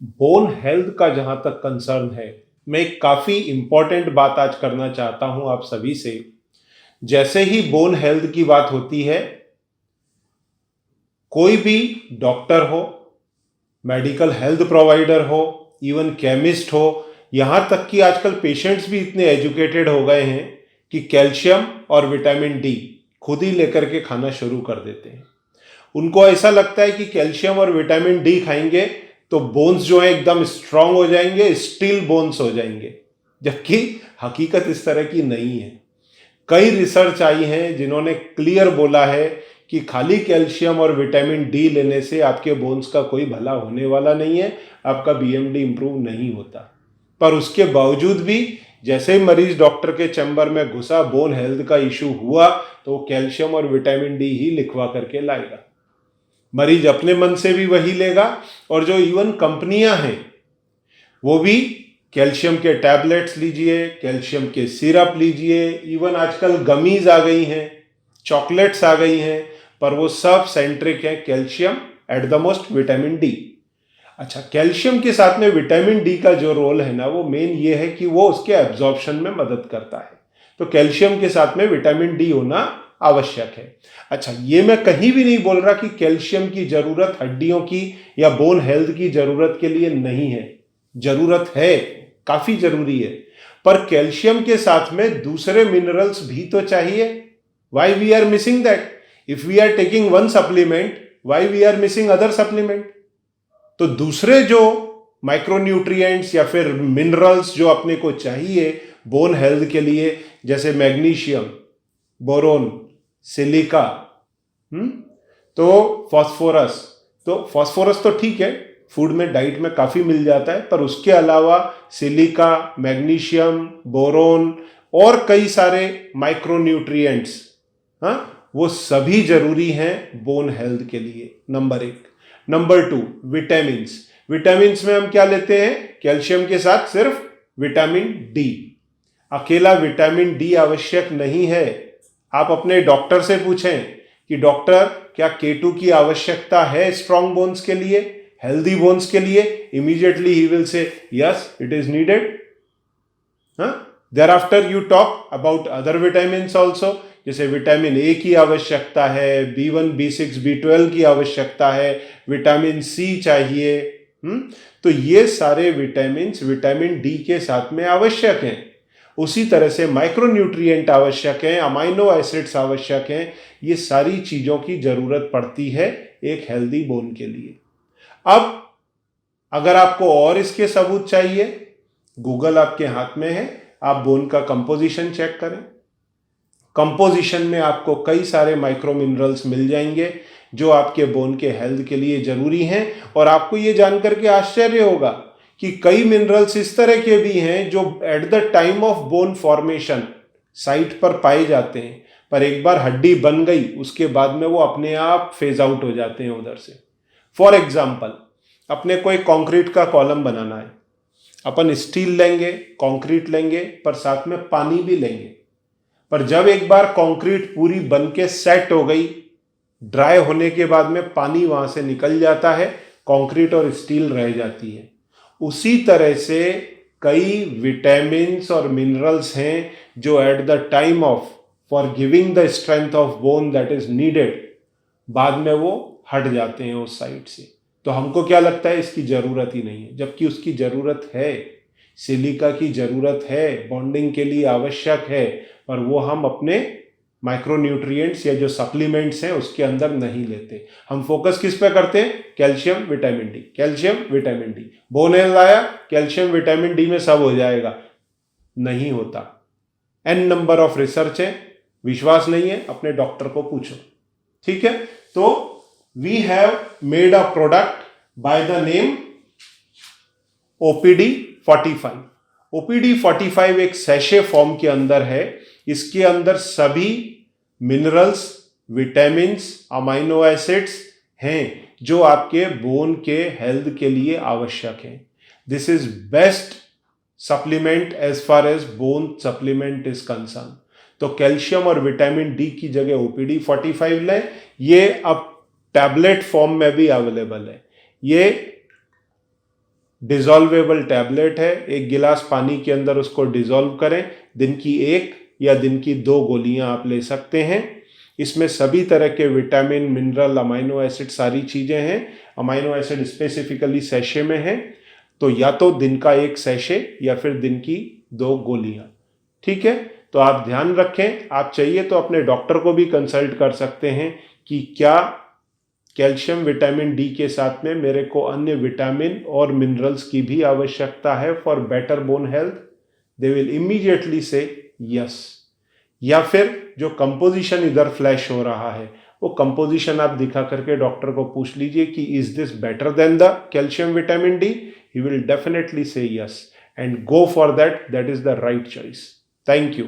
Bone health का जहां तक कंसर्न है, मैं एक काफी इंपॉर्टेंट बात आज करना चाहता हूं आप सभी से। जैसे ही बोन हेल्थ की बात होती है, कोई भी डॉक्टर हो, मेडिकल हेल्थ प्रोवाइडर हो, इवन केमिस्ट हो, यहां तक कि आजकल पेशेंट्स भी इतने एजुकेटेड हो गए हैं कि कैल्शियम और विटामिन डी खुद ही लेकर के खाना शुरू कर देते हैं। उनको ऐसा लगता है कि कैल्शियम और विटामिन डी खाएंगे तो बोन्स जो है एकदम स्ट्रांग हो जाएंगे, स्टील बोन्स हो जाएंगे, जबकि हकीकत इस तरह की नहीं है। कई रिसर्च आई हैं जिन्होंने क्लियर बोला है कि खाली कैल्शियम और विटामिन डी लेने से आपके बोन्स का कोई भला होने वाला नहीं है, आपका बीएमडी इंप्रूव नहीं होता। पर उसके बावजूद भी जैसे ही मरीज डॉक्टर के चैम्बर में घुसा, बोन हेल्थ का इशू हुआ, तो वो कैल्शियम और विटामिन डी ही लिखवा करके लाएगा। मरीज अपने मन से भी वही लेगा, और जो इवन कंपनियां हैं वो भी कैल्शियम के टैबलेट्स लीजिए, कैल्शियम के सिरप लीजिए, इवन आजकल गमीज आ गई हैं, चॉकलेट्स आ गई हैं, पर वो सब सेंट्रिक है calcium at the most vitamin D. अच्छा, कैल्शियम के साथ में विटामिन डी का जो रोल है ना, वो मेन ये है कि वो उसके एब्जॉर्प्शन में मदद करता है। तो कैल्शियम के साथ में विटामिन डी होना आवश्यक है। अच्छा, ये मैं कहीं भी नहीं बोल रहा कि कैल्शियम की जरूरत हड्डियों की या बोन हेल्थ की जरूरत के लिए नहीं है। जरूरत है, काफी जरूरी है, पर कैल्शियम के साथ में दूसरे मिनरल्स भी तो चाहिए। Why we are missing that? If we are taking one supplement, why we are missing other supplement? तो दूसरे जो माइक्रोन्यूट्रिएंट्स या फिर मिनरल्स जो अपने को चाहिए बोन हेल्थ के लिए, जैसे मैग्नीशियम, बोरोन, सिलिका, तो फास्फोरस। तो फास्फोरस तो ठीक है, फूड में, डाइट में काफी मिल जाता है, पर उसके अलावा सिलिका, मैग्नीशियम, बोरोन और कई सारे माइक्रोन्यूट्रिएंट्स, वो सभी जरूरी हैं बोन हेल्थ के लिए। नंबर एक। Number two, vitamins. विटामिन्स में हम क्या लेते हैं? कैल्शियम के साथ सिर्फ विटामिन डी। अकेला विटामिन डी आवश्यक नहीं है। आप अपने डॉक्टर से पूछें कि डॉक्टर, क्या K2 की आवश्यकता है स्ट्रॉन्ग बोन्स के लिए, हेल्दी बोन्स के लिए? Immediately he will say yes, it is needed. thereafter you talk about other vitamins also, जैसे विटामिन ए की आवश्यकता है, B1, B6, B12 की आवश्यकता है, विटामिन सी चाहिए। तो ये सारे विटामिन्स विटामिन डी के साथ में आवश्यक हैं। उसी तरह से माइक्रोन्यूट्रिएंट आवश्यक हैं, अमाइनो एसिड्स आवश्यक हैं। ये सारी चीजों की जरूरत पड़ती है एक हेल्दी बोन के लिए। अब अगर आपको और इसके सबूत चाहिए, गूगल आपके हाथ में है, आप बोन का कंपोजिशन चेक करें। कंपोजिशन में आपको कई सारे माइक्रो मिनरल्स मिल जाएंगे जो आपके बोन के हेल्थ के लिए जरूरी हैं। और आपको ये जानकर के आश्चर्य होगा कि कई मिनरल्स इस तरह के भी हैं जो at the time of bone formation site पर पाए जाते हैं, पर एक बार हड्डी बन गई उसके बाद में वो अपने आप फेज आउट हो जाते हैं उधर से। फॉर एग्जाम्पल, अपने को एक कॉन्क्रीट का कॉलम बनाना है, अपन स्टील लेंगे, कंक्रीट लेंगे, पर साथ में पानी भी लेंगे। पर जब एक बार कंक्रीट पूरी बन के सेट हो गई, ड्राई होने के बाद में पानी वहां से निकल जाता है, कंक्रीट और स्टील रह जाती है। उसी तरह से कई विटामिन्स और मिनरल्स हैं जो at the time of for giving the strength of bone that is needed, बाद में वो हट जाते हैं उस साइड से। तो हमको क्या लगता है इसकी जरूरत ही नहीं है, जबकि उसकी जरूरत है। सिलिका की जरूरत है, बॉन्डिंग के लिए आवश्यक है, पर वो हम अपने माइक्रोन्यूट्रिएंट्स या जो सप्लीमेंट्स हैं उसके अंदर नहीं लेते। हम फोकस किस पे करते हैं? Calcium vitamin D, calcium vitamin D. Bone health आया, कैल्शियम विटामिन डी में सब हो जाएगा, नहीं होता। एन नंबर ऑफ रिसर्च है, विश्वास नहीं है अपने डॉक्टर को पूछो। ठीक है, तो we have made a product by the name OPD45। OPD45 एक सैशे फॉर्म के अंदर है। इसके अंदर सभी मिनरल्स, विटामिन्स, अमाइनो एसिड्स हैं जो आपके बोन के हेल्थ के लिए आवश्यक हैं। This is best supplement as far as bone supplement is concern. तो कैल्शियम और विटामिन डी की जगह OPD45 लें। ये अब टैबलेट फॉर्म में भी अवेलेबल है। ये डिजॉल्वेबल टैबलेट है, 1 गिलास पानी के अंदर उसको डिजॉल्व करें, दिन की 1 या दिन की 2 गोलियां आप ले सकते हैं। इसमें सभी तरह के विटामिन, मिनरल, अमाइनो एसिड सारी चीजें हैं। अमाइनो एसिड स्पेसिफिकली सैशे में है, तो या तो दिन का 1 सैशे या फिर दिन की 2 गोलियां। ठीक है, तो आप ध्यान रखें। आप चाहिए तो अपने डॉक्टर को भी कंसल्ट कर सकते हैं कि क्या कैल्शियम, विटामिन डी के साथ में मेरे को अन्य विटामिन और मिनरल्स की भी आवश्यकता है for better bone health. They will immediately से यस। या फिर जो कंपोजिशन इधर फ्लैश हो रहा है, वो कंपोजिशन आप दिखा करके डॉक्टर को पूछ लीजिए कि is this better than the calcium vitamin D. He will definitely say yes and go for that. That is the right choice. Thank you.